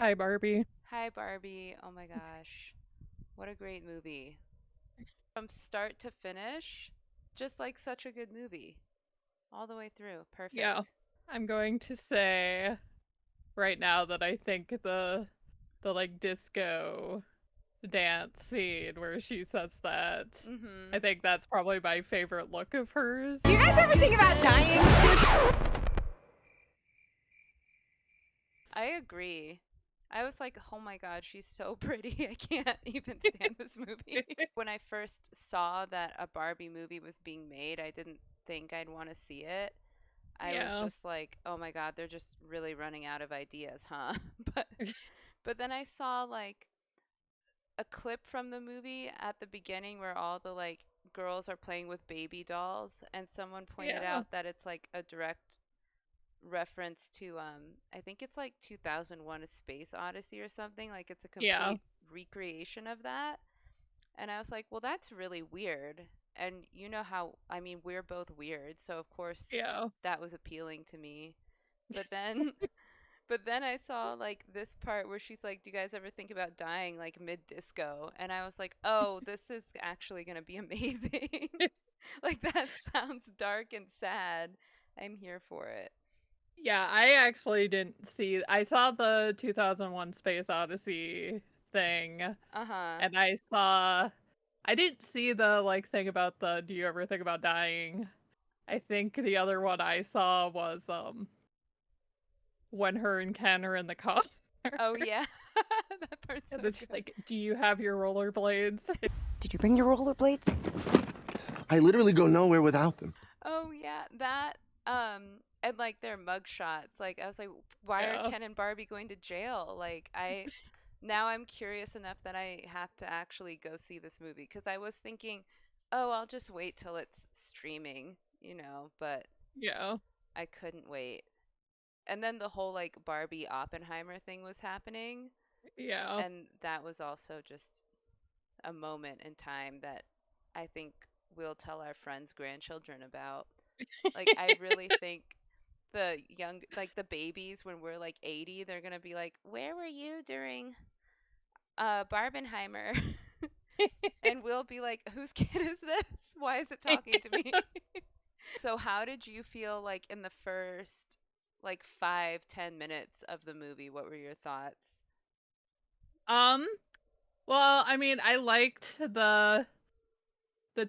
Hi, Barbie. Hi, Barbie. Oh my gosh. What a great movie. From start to finish, just like such a good movie. All the way through. Yeah, Perfect. I'm going to say right now that I think the like disco dance scene where she says that, I Mm-hmm. think that's probably my favorite look of hers. Do you guys ever think about dying? I agree. I was like, oh my God, she's so pretty. I can't even stand this movie. When I first saw that a Barbie movie was being made, I didn't think I'd want to see it. I was Yeah. just like, oh my God, they're just really running out of ideas, huh? But but then I saw like a clip from the movie at the beginning where all the like girls are playing with baby dolls, and someone pointed Yeah. out that it's like a direct reference to I think it's like 2001 A Space Odyssey or something, like it's a Yeah. complete recreation of that. And I was like, well, that's really weird. And you know how, I mean, we're both weird, so of course Yeah. that was appealing to me. But then But then I saw like this part where she's like, "Do you guys ever think about dying like mid-disco?" And I was like, "Oh, this is actually going to be amazing." Like that sounds dark and sad. I'm here for it. Yeah, I actually didn't see I saw the 2001 Space Odyssey thing, Uh-huh. and I didn't see the like thing about the do you ever think about dying? I think the other one I saw was when her and Ken are in the car. Oh yeah. That part's And so they're just good. like, "Do you have your rollerblades?" Did you bring your rollerblades? I literally go nowhere without them. Oh yeah, that and like their mug shots. Like I was like, why are Yeah. Ken and Barbie going to jail? Like I now I'm curious enough that I have to actually go see this movie because I was thinking, oh, I'll just wait till it's streaming, but Yeah. I couldn't wait. And then the whole like Barbie Oppenheimer thing was happening, Yeah. and that was also just a moment in time that I think we'll tell our friends' grandchildren about. Like I really think like the babies when we're like 80, they're gonna be like, "Where were you during Barbenheimer?" And we'll be like, "Whose kid is this? Why is it talking to me?" So how did you feel like in the first like 5, 10 minutes of the movie? What were your thoughts? Um, well, I mean, I liked the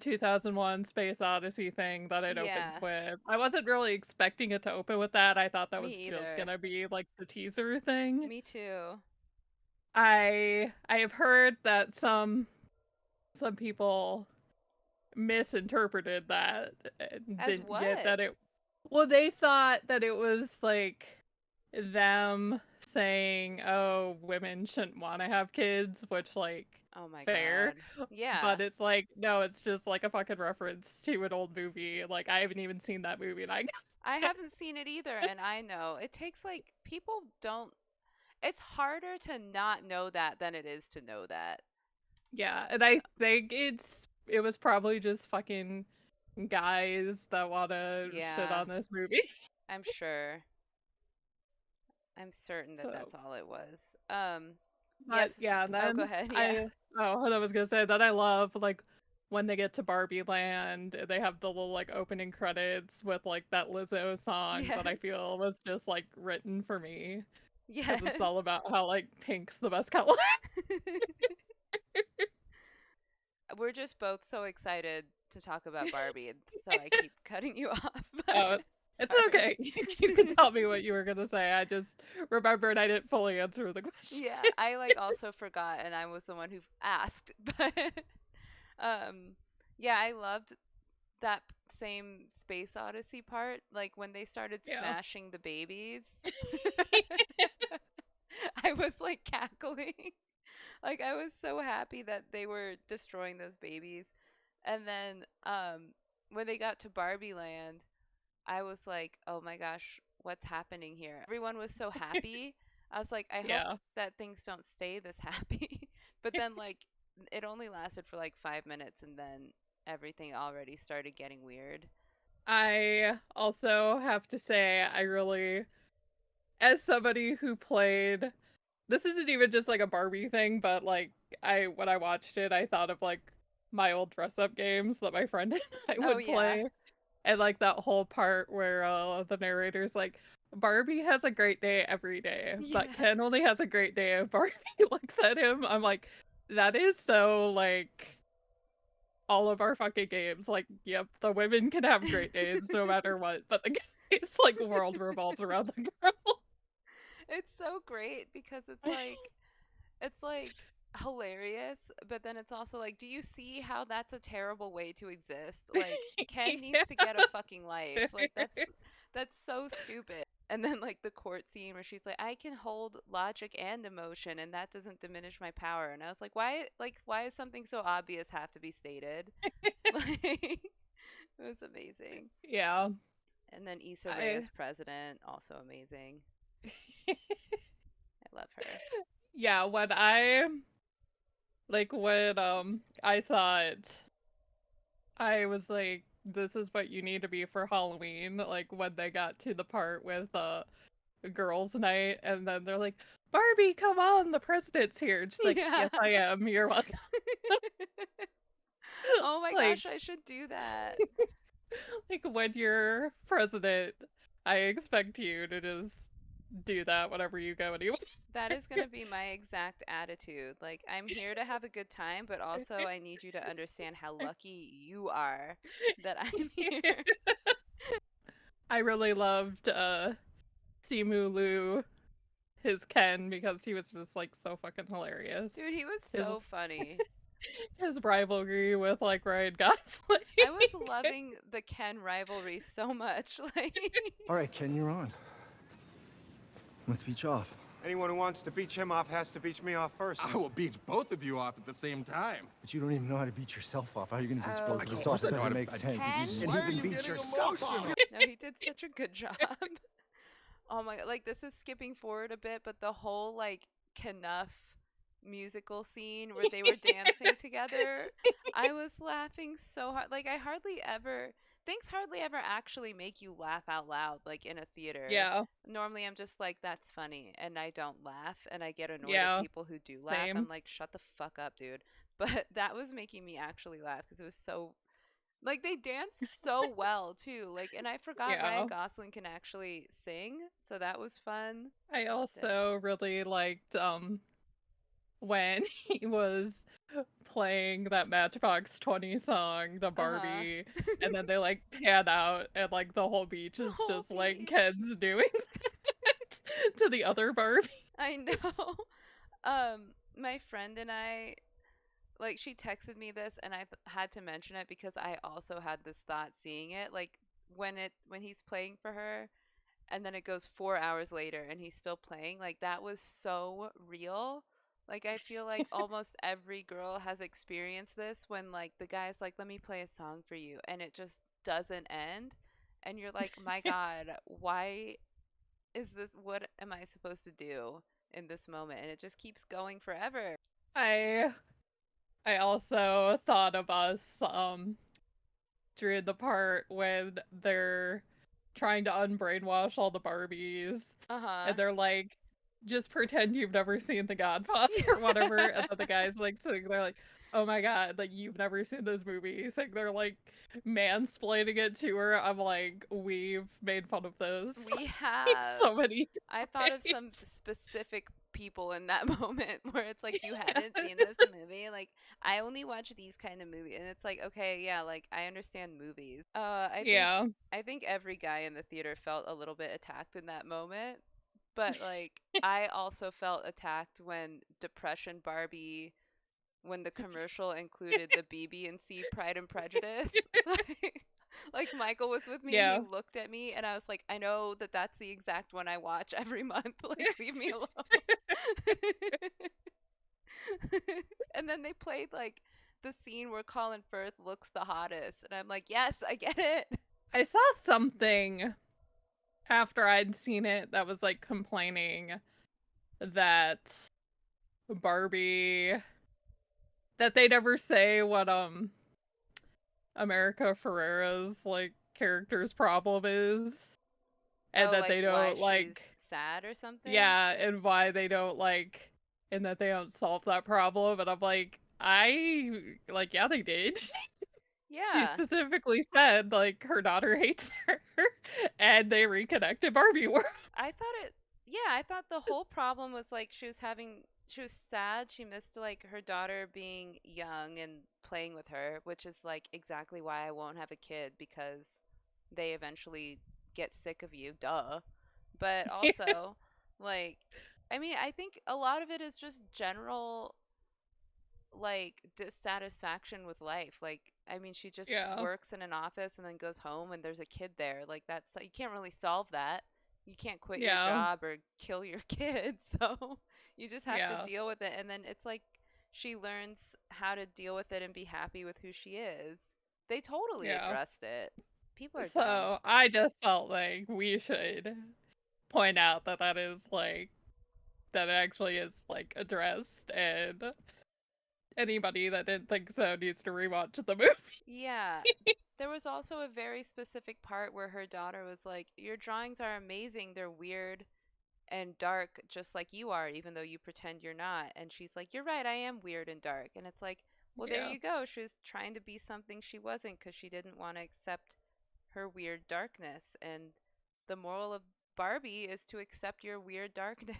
2001 Space Odyssey thing that it opens Yeah, with. I wasn't really expecting it to open with that. I thought that me was just either. gonna be like the teaser thing. Me too. I have heard that some people misinterpreted that and As didn't get what? that it well, they thought that it was like them saying, "Oh, women shouldn't want to have kids," which like Oh my fair, God. Yeah. but it's like no, it's just like a fucking reference to an old movie. Like I haven't even seen that movie and I I haven't seen it either, and I know it takes like people don't. It's harder to not know that than it is to know that. yeah, and I think it was probably just fucking guys that want to shit Yeah, on this movie. I'm sure. I'm certain that So that's all it was. Um, yes. but yeah, and Oh, go then ahead. Yeah. I oh, what I was gonna say that I love like when they get to Barbie Land, they have the little like opening credits with like that Lizzo song that I Yes. feel was just like written for me because it's Yes. all about how like pink's the best color. We're just both so excited to talk about Barbie, and so I keep cutting you off, but Oh, it's sorry. okay. You could tell me what you were gonna say. I just remembered I didn't fully answer the question. Yeah, I like also forgot, and I was the one who asked, but um, yeah, I loved that same Space Odyssey part, like when they started Yeah. smashing the babies. I was like cackling. Like I was so happy that they were destroying those babies. And then when they got to Barbie Land, I was like, "Oh my gosh, what's happening here?" Everyone was so happy. I was like, "I hope Yeah. that things don't stay this happy." But then like it only lasted for like 5 minutes and then everything already started getting weird. I also have to say I really as somebody who played this isn't even just like a Barbie thing, but like when I watched it, I thought of like my old dress up games that my friend and I Oh would yeah. play. And like that whole part where the narrator's like, Barbie has a great day every day, but Yeah. Ken only has a great day if Barbie looks at him. I'm like, that is so like all of our fucking games. Like, yep, the women can have great days no matter what, but the guys like world revolves around the girl. It's so great because it's like hilarious, but then it's also like, do you see how that's a terrible way to exist? Like Ken needs to get a fucking life. Like that's so stupid. And then like the court scene where she's like, I can hold logic and emotion and that doesn't diminish my power. And I was like why does something so obvious have to be stated? Like it was amazing. Yeah. And then Issa Rae I as president, also amazing. I love her. yeah, when Oops. I saw it, I was like, this is what you need to be for Halloween. Like when they got to the part with girls' night, and then they're like, Barbie, come on, the president's here. And she's like, Yeah. yes, I am. You're welcome. Oh my Like, gosh, I should do that. like when you're president, I expect you to just do that whenever you go anywhere. That is going to be my exact attitude. Like, I'm here to have a good time, but also I need you to understand how lucky you are that I'm here. I really loved Simu Liu, his Ken, because he was just like so fucking hilarious. Dude, he was His so funny. his rivalry with like Ryan Gosling. I was loving the Ken rivalry so much. Like, All right, Ken, you're on. Let's beach off. Anyone who wants to beach him off has to beach me off first. I will beach both of you off at the same time. But you don't even know how to beach yourself off. How are you going to beach both of Okay. us off? It I know how doesn't to- make sense. Ken? You Why are didn't you even beach getting yourself off. emotional? no, he did such a good job. Oh my god, like this is skipping forward a bit, but the whole like Knuff musical scene where they were dancing together, I was laughing so hard. Like things hardly ever actually make you laugh out loud like in a theater. Yeah, Normally I'm just like that's funny and I don't laugh and I get annoyed at yeah, people who do laugh. I'm same. like shut the fuck up, dude. But that was making me actually laugh because it was so like they danced so well too. Like and I forgot Ryan Yeah. Gosling can actually sing, so that was fun. I Then also really liked when he was playing that Matchbox 20 song, the uh-huh. Barbie, and then they like pan out and like the whole beach The is whole just like beach. Ken's doing that to the other Barbie. I know. My friend and I like she texted me this and had to mention it because I also had this thought seeing it. Like when he's playing for her and then it goes 4 hours later and he's still playing, like that was so real. Like I feel like almost every girl has experienced this when like the guy's like, let me play a song for you and it just doesn't end. And you're like, my God, why is this, what am I supposed to do in this moment? And it just keeps going forever. I I also thought of us during the part when they're trying to unbrainwash all the Barbies Uh-huh. and they're like, just pretend you've never seen The Godfather or whatever. And then the guy's like sitting there like, oh my god, like you've never seen those movies. Like they're like mansplaining it to her. I'm like, we've made fun of this We like have. so many I thought of some times. specific people in that moment where it's like you Yeah. hadn't seen this movie. Like I only watch these kind of movies, and it's like okay, yeah, like I understand movies. Yeah. I think every guy in the theater felt a little bit attacked in that moment, but like I also felt attacked when Depression Barbie when the commercial included the BB&C Pride and Prejudice. like, like Michael was with me and he Yeah. looked at me and I was like, I know that that's the exact one I watch every month. Like, leave me alone. and then they played like the scene where Colin Firth looks the hottest, and I'm like, yes, I get it. I saw something after I'd seen it that was like complaining that Barbie that they never say what America Ferrera's like character's problem is and Oh, that like they why don't she's like sad or something. Yeah, and why they don't like, and that they don't solve that problem. And I'm like, yeah, they did. She Yeah. specifically said, like, her daughter hates her, and they reconnected Barbie World. I thought it, yeah, I thought the whole problem was like she was sad. She missed like her daughter being young and playing with her, which is like exactly why I won't have a kid because they eventually get sick of you, duh. But also, like, I mean, I think a lot of it is just general like dissatisfaction with life. Like, I mean, she just Yeah, works in an office and then goes home and there's a kid there. Like, that's you can't really solve that. You can't quit your yeah, job or kill your kids. So you just have to yeah, deal with it. And then it's like she learns how to deal with it and be happy with who she is. They totally yeah. addressed it. People are dumb. So I just felt like we should point out that that actually is like addressed, and anybody that didn't think so needs to rewatch the movie. Yeah. There was also a very specific part where her daughter was like, "Your drawings are amazing. They're weird and dark just like you are, even though you pretend you're not." And she's like, "You're right, I am weird and dark." And it's like, well, there Yeah, you go. She was trying to be something she wasn't because she didn't want to accept her weird darkness. And the moral of Barbie is to accept your weird darkness.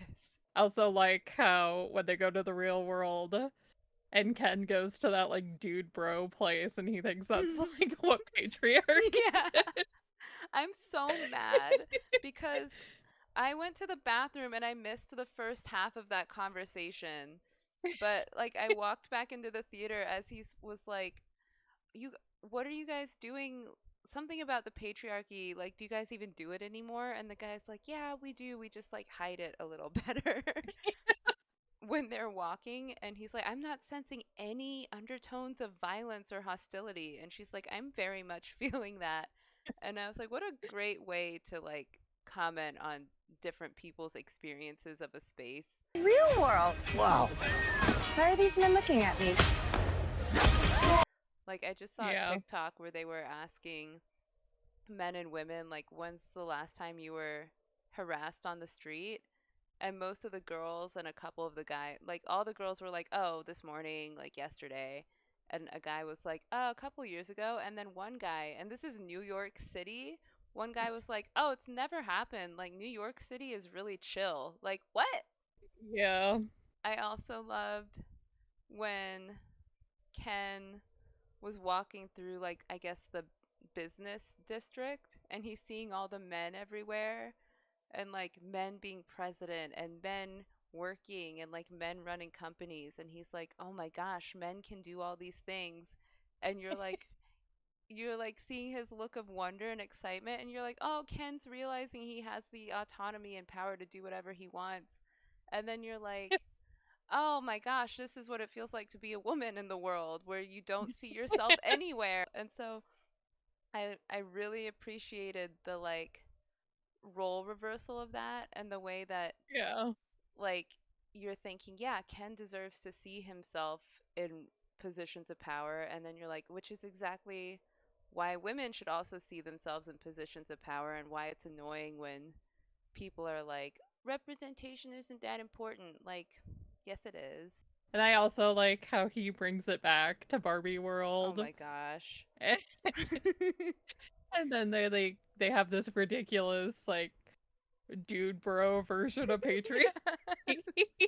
also like how when they go to the real world and Ken goes to that like dude bro place and he thinks that's like what patriarchy Yeah. is. I'm so mad because I went to the bathroom and I missed the first half of that conversation. But like I walked back into the theater as was like, "You what are you guys doing? Something about the patriarchy. Like, do you guys even do it anymore?" And the guy's like, "Yeah, we do. We just like hide it a little better." When they're walking and he's like, "I'm not sensing any undertones of violence or hostility." And she's like, "I'm very much feeling that." And I was like, what a great way to like comment on different people's experiences of a space. Real world. Wow. Why are these men looking at me? Like I just saw a Yeah. TikTok where they were asking men and women like, when's the last time you were harassed on the street? And most of the girls and a couple of the guys, like all the girls were like, "Oh, this morning, like yesterday." And a guy was like, "Oh, a couple years ago." And then one guy, and this is New York City, one guy was like, "Oh, it's never happened. Like New York City is really chill." Like, what? Yeah. I also loved when Ken was walking through like I guess the business district and he's seeing all the men everywhere and like men being president and men working and like men running companies and he's like, "Oh my gosh, men can do all these things." And you're like seeing his look of wonder and excitement and you're like, "Oh, Ken's realizing he has the autonomy and power to do whatever he wants." And then you're like, "Oh my gosh, this is what it feels like to be a woman in the world where you don't see yourself anywhere." And so I really appreciated the like role reversal of that and the way that Yeah. like you're thinking, yeah, Ken deserves to see himself in positions of power, and then you're like, which is exactly why women should also see themselves in positions of power and why it's annoying when people are like, representation isn't that important. Like, yes, it is. And I also like how he brings it back to Barbie Oh World. my gosh. And then they have this ridiculous like dude bro version of patriarchy. Yeah.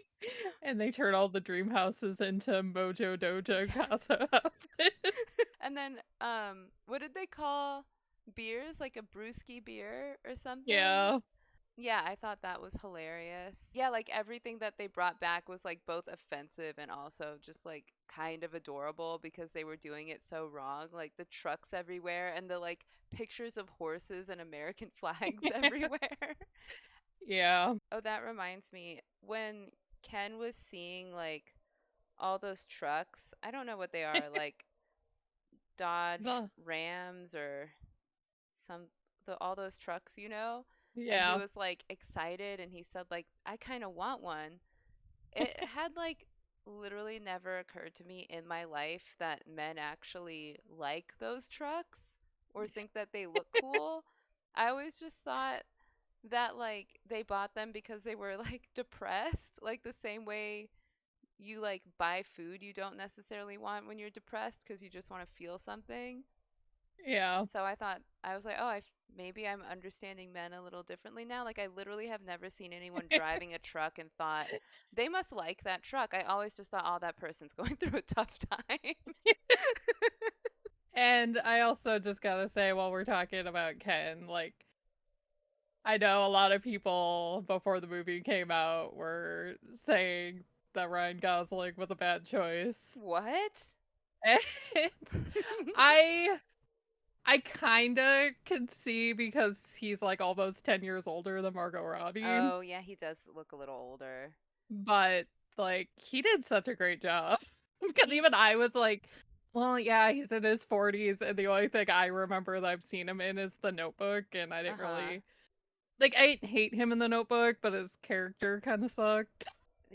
And they turn all the dream houses into Mojo Dojo Yes. Casa houses. And then what did they call beers? Like a brewski beer or something? Yeah. Yeah, I thought that was hilarious. Yeah, like everything that they brought back was like both offensive and also just like kind of adorable because they were doing it so wrong. Like the trucks everywhere and the like pictures of horses and American flags everywhere. Yeah. Oh, that reminds me. When Ken was seeing like all those trucks, I don't know what they are, like Dodge The Rams or some all those trucks, you know? And he yeah. was like excited and he said like I kind of want one. It had like literally never occurred to me in my life that men actually like those trucks or think that they look cool. I always just thought that like they bought them because they were like depressed, like the same way you like buy food you don't necessarily want when you're depressed because you just want to feel something. Yeah. So I thought I was like, oh, maybe I'm understanding men a little differently now. Like I literally have never seen anyone driving a truck and thought they must like that truck. I always just thought, oh, that person's going through a tough time. And I also just gotta say, while we're talking about Ken, like, I know a lot of people before the movie came out were saying that Ryan Gosling was a bad choice. What? And I I kinda can see because he's like almost 10 years older than Margot Robbie, Oh, yeah, he does look a little older. but like he did such a great job. Because He even I was like, well, yeah, he's in his 40s, and the only thing I remember that I've seen him in is The Notebook, and I didn't uh-huh. really like I didn't hate him in The Notebook, but his character kind of sucked.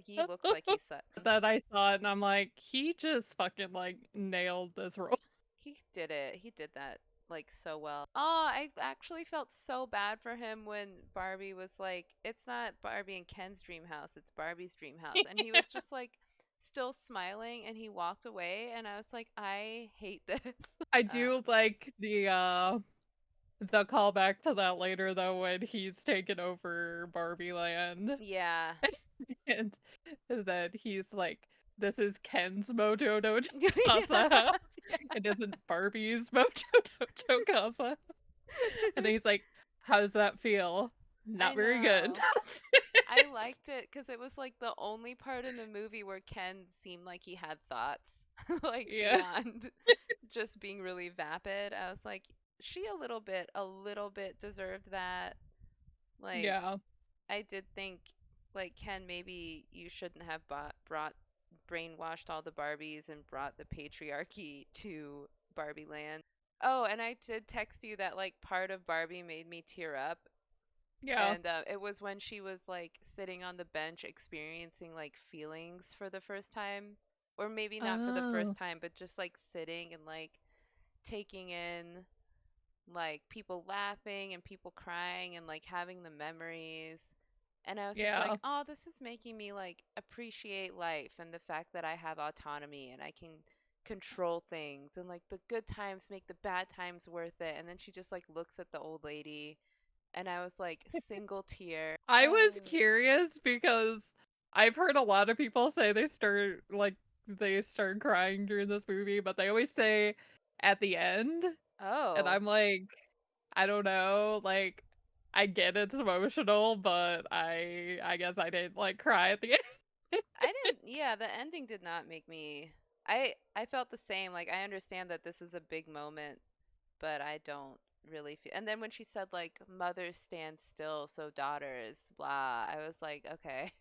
He looks like he sucked. Then I saw it and I'm like, he just fucking like nailed this role. He did it. He did that like so well. Oh, I actually felt so bad for him when Barbie was like, it's not Barbie and Ken's dream house, it's Barbie's dream house. And he was just like still smiling and he walked away and I was like, I hate this. I do like the callback to that later though when he's taken over Barbie Land Yeah. and that he's like, this is Ken's Mojo Dojo Yeah. Casa house. It isn't Barbie's Mojo Dojo Casa. And then he's like, how does that feel? I Not very good. know. I liked it because it was like the only part in the movie where Ken seemed like he had thoughts, like Yeah. beyond just being really vapid. I was like, she a little bit deserved that. Like, Yeah. I did think, like, Ken, maybe you shouldn't have brought brainwashed all the Barbies and brought the patriarchy to Barbie Land. Oh, and I did text you that, like, part of Barbie made me tear up. Yeah. And it was when she was, like, sitting on the bench experiencing, like, feelings for the first time. Or maybe not for the first Oh. time, but just, like, sitting and, like, taking in like people laughing and people crying and like having the memories. And I was just Yeah. like, oh, this is making me like appreciate life and the fact that I have autonomy and I can control things and like the good times make the bad times worth it. And then she just like looks at the old lady and I was like, single tear. I was Oh. curious because I've heard a lot of people say they start crying during this movie, but they always say at the end, and Oh. I'm like, I don't know, like I get it's emotional, but I guess I didn't like cry at the end. I didn't, yeah, the ending did not make me. I felt the same. Like I understand that this is a big moment but I don't really feel. And then when she said like mothers stand still, so daughters, blah, I was like, okay,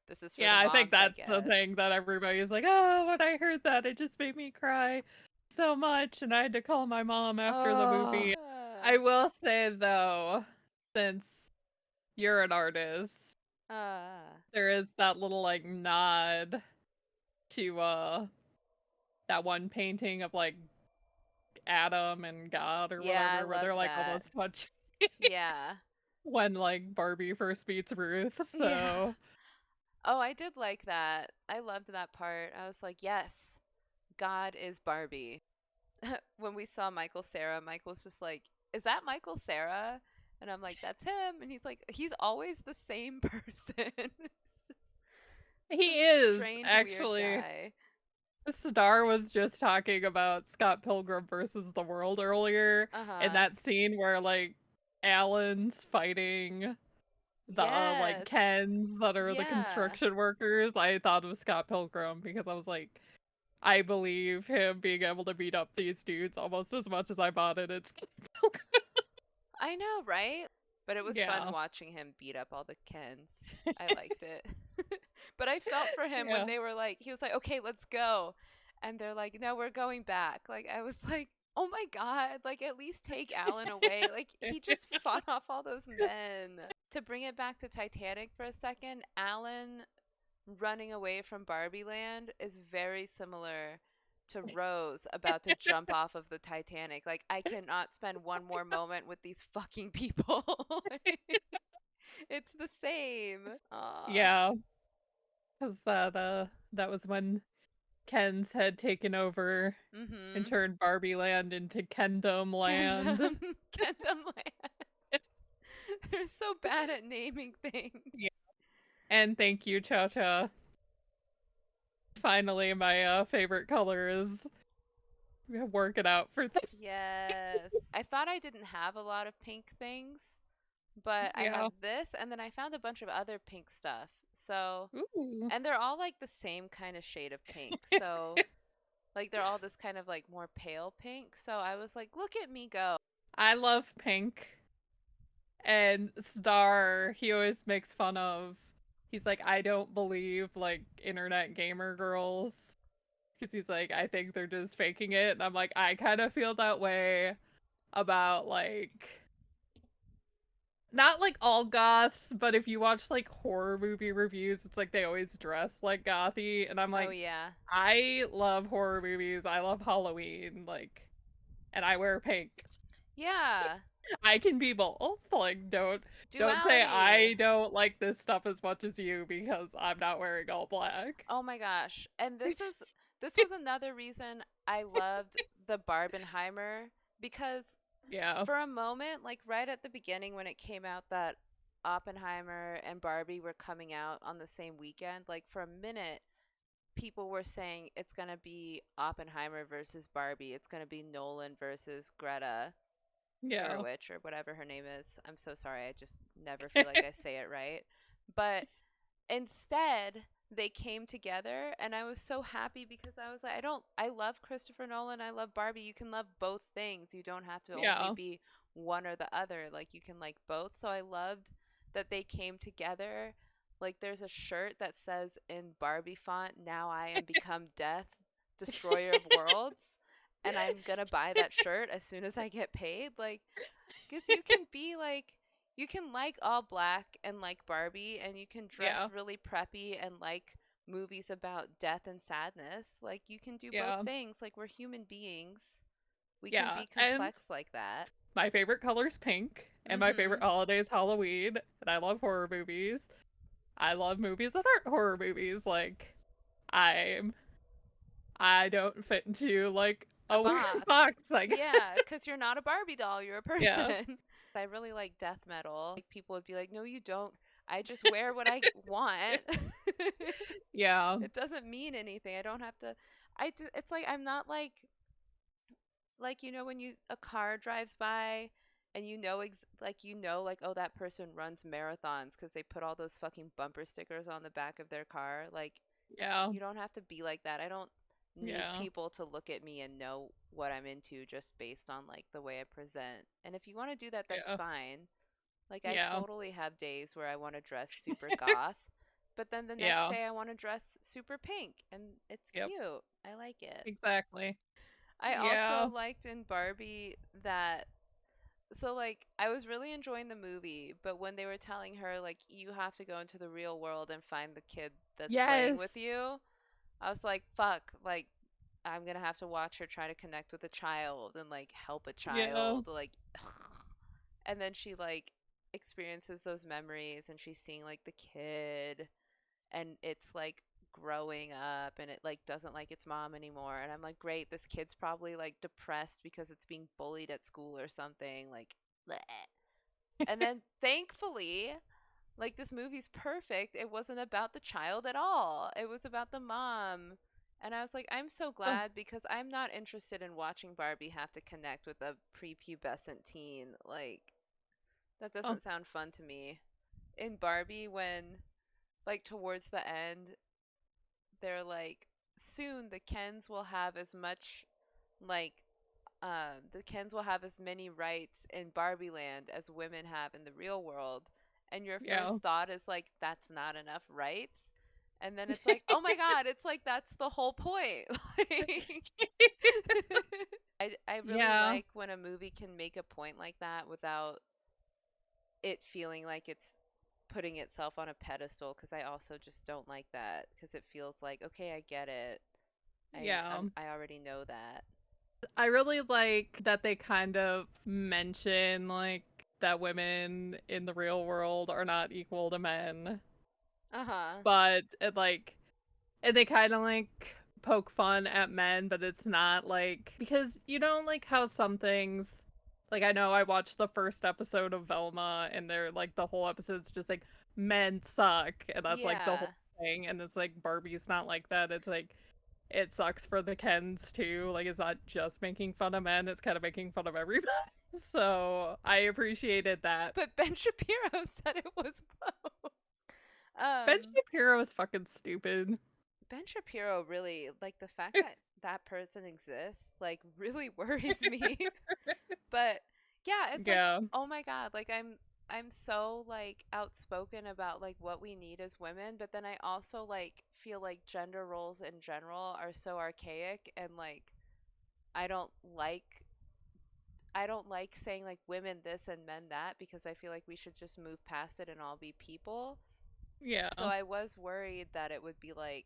this is for the Yeah, I think moms, I that's the guess. thing that everybody's like, "Oh, when I heard that, it just made me cry so much, and I had to call my mom after the Oh. movie." I will say though, since you're an artist, Uh, there is that little like nod to that one painting of like Adam and God or yeah, I whatever, where they're loved like that. almost touching Yeah. when like Barbie first meets Ruth. Yeah. So Oh, I did like that. I loved that part. I was like, yes, God is Barbie. When we saw Michael Sarah, Michael's just like, is that Michael Sarah? And I'm like, that's him. And he's like, he's always the same person. This he is strange, weird actually. guy. Star was just talking about Scott Pilgrim versus the World earlier, in Uh-huh. that scene where like Alan's fighting the like Yes. Kens that are the Yeah. construction workers. I thought of Scott Pilgrim because I was like, I believe him being able to beat up these dudes almost as much as I bought it. It's I know, right? But it was fun yeah, watching him beat up all the Kens. I liked it. But I felt for him when yeah. they were like, he was like, okay, let's go. And they're like, no, we're going back. Like, I was like, oh my God, like, at least take Alan away. Like, he just fought off all those men. To bring it back to Titanic for a second, Alan running away from Barbie Land is very similar to Rose about to jump off of the Titanic. Like, I cannot spend one more moment with these fucking people. It's the same. Aw. Yeah, because that was when Ken's had taken over and Mhm. turned Barbie Land into Kendom Land. Kendom, Kendom Land. They're so bad at naming things. Yeah. And thank you, Cha Cha. Finally, my favorite color is working out for Yes. I thought I didn't have a lot of pink things, but I have Yeah. this, and then I found a bunch of other pink stuff. So, Ooh. and they're all like the same kind of shade of pink. So, like they're all this kind of like more pale pink. So I was like, look at me go. I love pink. And Star, he always makes fun of. He's like, I don't believe like internet gamer girls. Because he's like, I think they're just faking it. And I'm like, I kind of feel that way about like, not like all goths, but if you watch like horror movie reviews, it's like they always dress like gothy. And I'm Oh like, yeah. I love horror movies. I love Halloween. Like, and I wear pink. Yeah. I can be both. Like, don't say Duality. I don't like this stuff as much as you because I'm not wearing all black. Oh my gosh. And this was another reason I loved the Barbenheimer because Yeah. for a moment, like right at the beginning when it came out that Oppenheimer and Barbie were coming out on the same weekend, like for a minute, people were saying it's going to be Oppenheimer versus Barbie. It's going to be Nolan versus Greta Yeah. Gerwig or whatever her name is. I'm so sorry. I just never feel like I say it right. But instead, they came together and I was so happy because I was like, I love Christopher Nolan, I love Barbie. You can love both things. You don't have to only Yeah. be one or the other. Like you can like both. So I loved that they came together. Like there's a shirt that says in Barbie font, "Now I am become death, destroyer of worlds." And I'm gonna buy that shirt as soon as I get paid. Like, because you can be like, you can like all black and like Barbie, and you can dress Yeah. really preppy and like movies about death and sadness. Like, you can do both Yeah. things. Like, we're human beings. We can Yeah. be And complex like that. my favorite color is pink, and my favorite Mm-hmm. holiday is Halloween, and I love horror movies. I love movies that aren't horror movies. Like, I'm I don't fit into like A a weird box. box. Like, Yeah, because you're not a Barbie doll, you're a yeah. person. I really like death metal. Like, people would be like, no, you don't. I just wear what I want. Yeah. It doesn't mean anything. I don't have to. It's like I'm not like when you a car drives by and like oh that person runs marathons because they put all those fucking bumper stickers on the back of their car. Like Yeah. you don't have to be like that. I don't need Yeah. people to look at me and know what I'm into just based on like the way I present. And if you want to do that, that's Yeah. fine. Like I Yeah. totally have days where I want to dress super goth, but then the next Yeah. day I want to dress super pink and it's Yep. cute. I like it. Exactly. I also Yeah. liked in Barbie that so like I was really enjoying the movie, but when they were telling her like you have to go into the real world and find the kid that's playing with Yes. you, I was like, fuck, like I'm gonna have to watch her try to connect with a child and like help a Yeah. child, like and then she like experiences those memories and she's seeing like the kid and it's like growing up and it like doesn't like its mom anymore and I'm like great this kid's probably like depressed because it's being bullied at school or something like bleh. And then thankfully like this movie's perfect, it wasn't about the child at all, it was about the mom. And I was like I'm so Oh. glad because I'm not interested in watching Barbie have to connect with a prepubescent teen. Like that Oh. doesn't sound fun to me. In Barbie when like towards the end they're like soon the Kens will have as much like the Kens will have as many rights in Barbie Land as women have in the real world. And your first Yeah. thought is like that's not enough rights. And then it's like, oh my god, it's like that's the whole point. Like, I really Yeah. like when a movie can make a point like that without it feeling like it's putting itself on a pedestal because I also just don't like that because it feels like okay, I get it. Yeah. I already know that. I really like that they kind of mention like that women in the real world are not equal to men. Uh-huh. But and they kind of like poke fun at men, but it's not like, because you know, like how some things, like I know I watched the first episode of Velma and they're like the whole episode's just like men suck, and that's like the Yeah. whole thing, and it's like Barbie's not like that. It's like it sucks for the Kens too. Like it's not just making fun of men, it's kind of making fun of everybody. So I appreciated that. But Ben Shapiro said it was both. Ben Shapiro is fucking stupid. Ben Shapiro really, like, the fact that that person exists, like, really worries me. But yeah, it's like, Yeah. oh my God, like I'm so like outspoken about like what we need as women, but then I also like feel like gender roles in general are so archaic, and like I don't like I don't like saying like women this and men that, because I feel like we should just move past it and all be people. Yeah. So I was worried that it would be like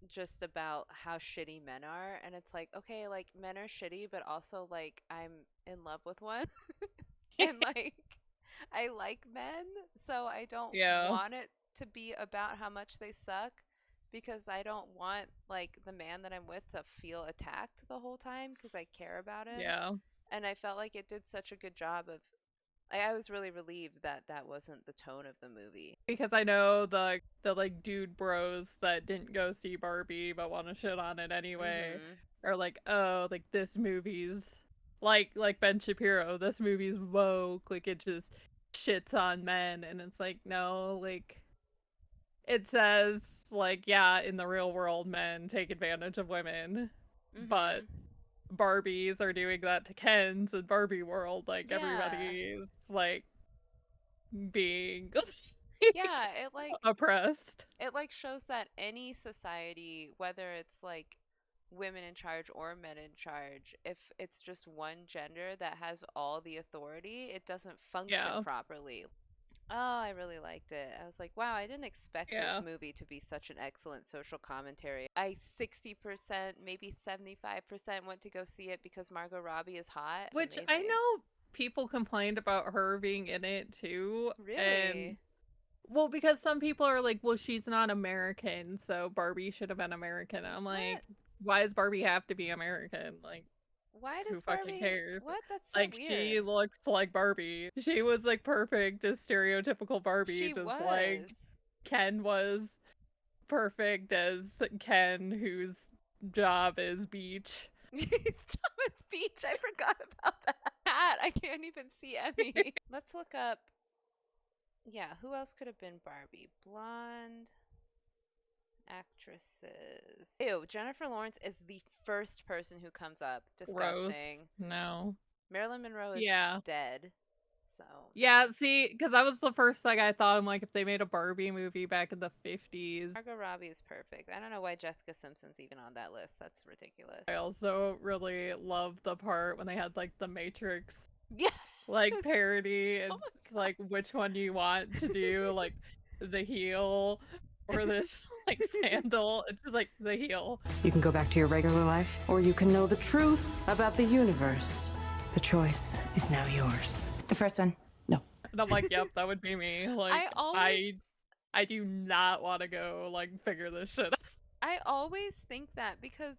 just about how shitty men are, and it's like, okay, like men are shitty, but also like I'm in love with one. And like I like men, so I don't Yeah. want it to be about how much they suck, because I don't want like the man that I'm with to feel attacked the whole time because I care about him. Yeah. And I felt like it did such a good job of I was really relieved that that wasn't the tone of the movie. Because I know the like dude bros that didn't go see Barbie but want to shit on it anyway Mhm. are like, oh, like this movie's like Ben Shapiro, this movie's woke, like it just shits on men, and it's like, no, like it says like, yeah, in the real world men take advantage of women, but Mhm. Barbies are doing that to Kens in Barbie world, like Yeah. everybody's like being Yeah, it like oppressed. shows that any society, whether it's like women in charge or men in charge, if it's just one gender that has all the authority, it doesn't function Yeah. properly. Oh, I really liked it. I was like, wow, I didn't expect this Yeah. movie to be such an excellent social commentary. I 60%, maybe 75% went to go see it because Margot Robbie is hot. It's Which I amazing. know people complained about her being in it too. And Really? well, because some people are like, well, she's not American, so Barbie should have been American. I'm What? like, why does Barbie have to be American? Like, Why who does fucking Barbie? cares? What? That's so Like, she weird. looks like Barbie. She was like perfect as stereotypical Barbie, She just was. like Ken was perfect as Ken, whose job is beach. Thomas Beach. I forgot about that. I can't even see Emmy. Let's look up. Yeah, who else could have been Barbie? Blonde actresses. Ew, Jennifer Lawrence is the first person who comes up. Gross. Disgusting. No. Marilyn Monroe is Yeah. dead. So, Yeah, no. see, because that was the first thing I thought. I'm like, if they made a Barbie movie back in the 50s. Margot Robbie is perfect. I don't know why Jessica Simpson's even on that list. That's ridiculous. I also really love the part when they had like the Matrix Yeah. like parody Oh and my like which one do you want to do, like the heel or this like sandal. It's just like the heel. You can go back to your regular life, or you can know the truth about the universe. The choice is now yours. The first one, no. And I'm like, yep, that would be me. Like always I do not want to go like figure this shit out. I always think that because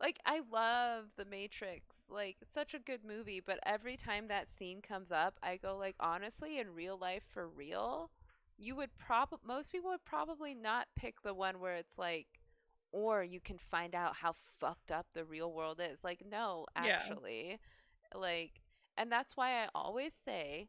like I love The Matrix. Like it's such a good movie, but every time that scene comes up, I go like honestly in real life for real, you would most people would probably not pick the one where it's like or you can find out how fucked up the real world is. Like no, Yeah. actually. Like and that's why I always say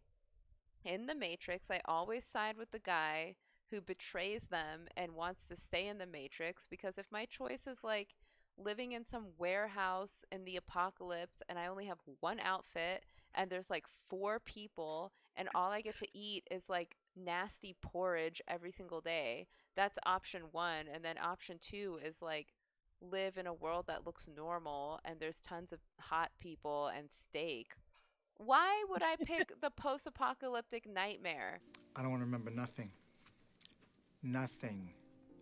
in the Matrix, I always side with the guy who betrays them and wants to stay in the Matrix, because if my choice is like living in some warehouse in the apocalypse and I only have one outfit and there's like four people and all I get to eat is like nasty porridge every single day, that's option one. And then option two is like live in a world that looks normal and there's tons of hot people and steak. Why would I pick the post-apocalyptic nightmare I don't want to remember nothing. Nothing.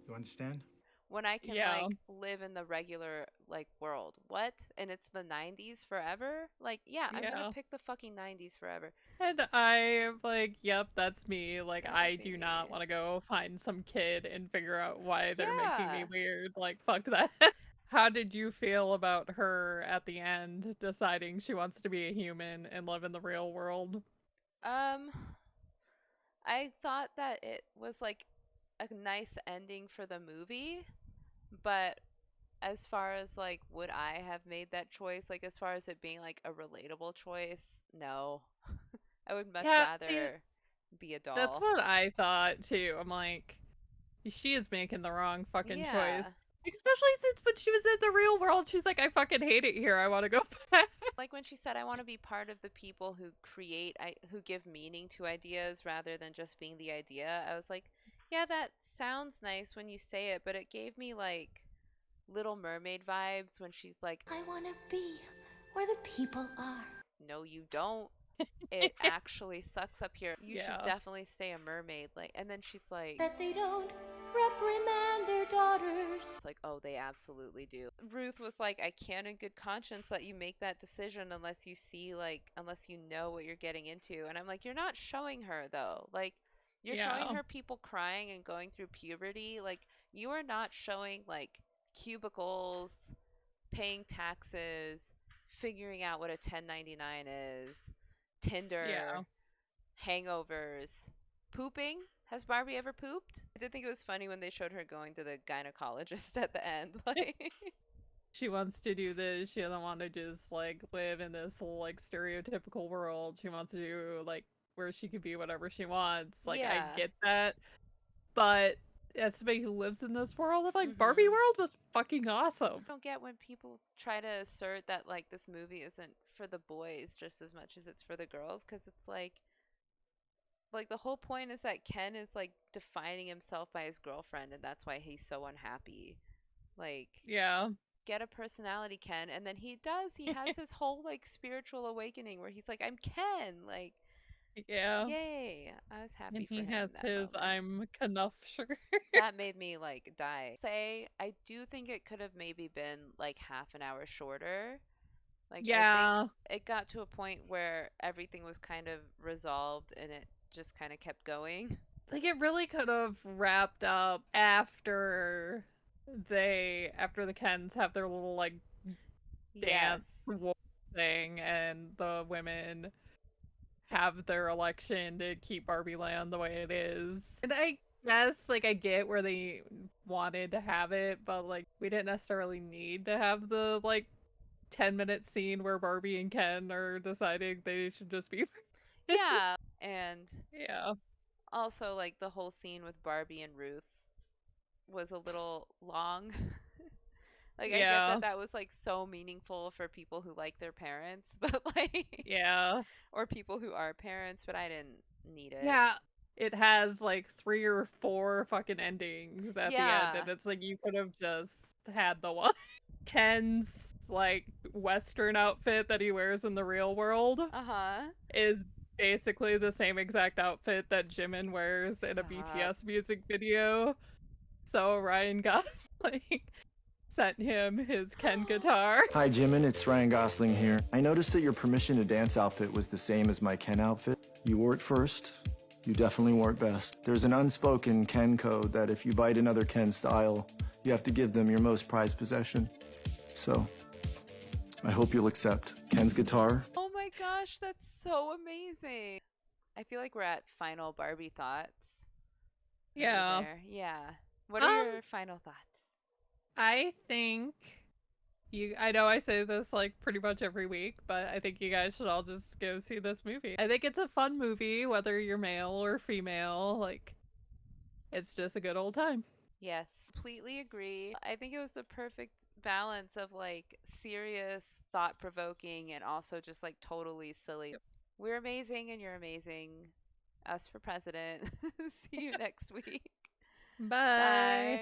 You understand? when I can Yeah. like live in the regular like world. What? And it's the 90s forever? Like, yeah, I'm gonna Yeah. pick the fucking 90s forever. And I'm like, yep, that's me. Like, That I would be do not me. want to go find some kid and figure out why they're making me Yeah. weird. Like, fuck that. How did you feel about her at the end deciding she wants to be a human and live in the real world? Um, I thought that it was like a nice ending for the movie, but as far as like would I have made that choice, like as far as it being like a relatable choice, no. I would much Yeah, see, rather be a that's doll. what I thought too. I'm like, she is making the wrong fucking choice. Yeah. Especially since when she was in the real world, she's like, I fucking hate it here. I want to go back. Like when she said, I want to be part of the people who who give meaning to ideas rather than just being the idea. I was like, yeah, that sounds nice when you say it, but it gave me like Little Mermaid vibes when she's like, I want to be where the people are. no, you don't. It actually sucks up here. You should Yeah. definitely stay a mermaid. Like, and then she's like, That they don't reprimand their daughters. it's like, oh, they absolutely do. Ruth was like, I can't in good conscience let you make that decision unless you see, like, unless you know what you're getting into. And I'm like, you're not showing her, though. Like, you're showing Yeah. her people crying and going through puberty. Like, you are not showing, like, cubicles, paying taxes, figuring out what a 1099 is, Yeah. Tinder, hangovers, pooping. Has Barbie ever pooped? I did think it was funny when they showed her going to the gynecologist at the end. Like, She wants to do this. She doesn't want to just like live in this like stereotypical world. She wants to do like where she could be whatever she wants. Like I yeah. get that, but as somebody who lives in this world, I'm like Barbie Mhm. world was fucking awesome. I don't get when people try to assert that like this movie isn't for the boys just as much as it's for the girls, because it's like the whole point is that Ken is like defining himself by his girlfriend, and that's why he's so unhappy. Like, Yeah. get a personality, Ken. And then he does. He has his whole like spiritual awakening where he's like, I'm Ken. Like, Yeah. yay. I was And happy for he him has in that his moment. I'm Knuff shirt. That made me like die. Say, I do think it could have maybe been like half an hour shorter. Like, I think Yeah. it got to a point where everything was kind of resolved and it just kind of kept going. Like it really could have wrapped up after the Kens have their little like Yes. dance war thing and the women have their election to keep Barbie Land the way it is. And I guess like I get where they wanted to have it, but like we didn't necessarily need to have the like 10-minute scene where Barbie and Ken are deciding they should just be friends. Yeah. And Yeah. also, like, the whole scene with Barbie and Ruth was a little long. Like, I get Yeah. that that was like so meaningful for people who like their parents, but like, Yeah. or people who are parents, but I didn't need it. Yeah. It has like 3 or 4 fucking endings at the end, Yeah. and it's like you could have just had the one. Ken's like Western outfit that he wears in the real world Uh-huh. is basically the same exact outfit that Jimin wears in a Stop. BTS music video. So Ryan Gosling sent him his Ken guitar. Hi, Jimin. It's Ryan Gosling here. I noticed that your permission to dance outfit was the same as my Ken outfit. You wore it first. You definitely wore it best. There's an unspoken Ken code that if you bite another Ken style, you have to give them your most prized possession. So, I hope you'll accept Ken's guitar. Oh my gosh, that's so amazing. I feel like we're at final Barbie thoughts. Are we Yeah. there? Yeah. What are your final thoughts? I think I know I say this like pretty much every week, but I think you guys should all just go see this movie. I think it's a fun movie, whether you're male or female. Like, it's just a good old time. Yes, completely agree. I think it was the perfect balance of like serious, thought provoking, and also just like totally silly. We're amazing and you're amazing. Us for president. See you next week. Bye. Bye.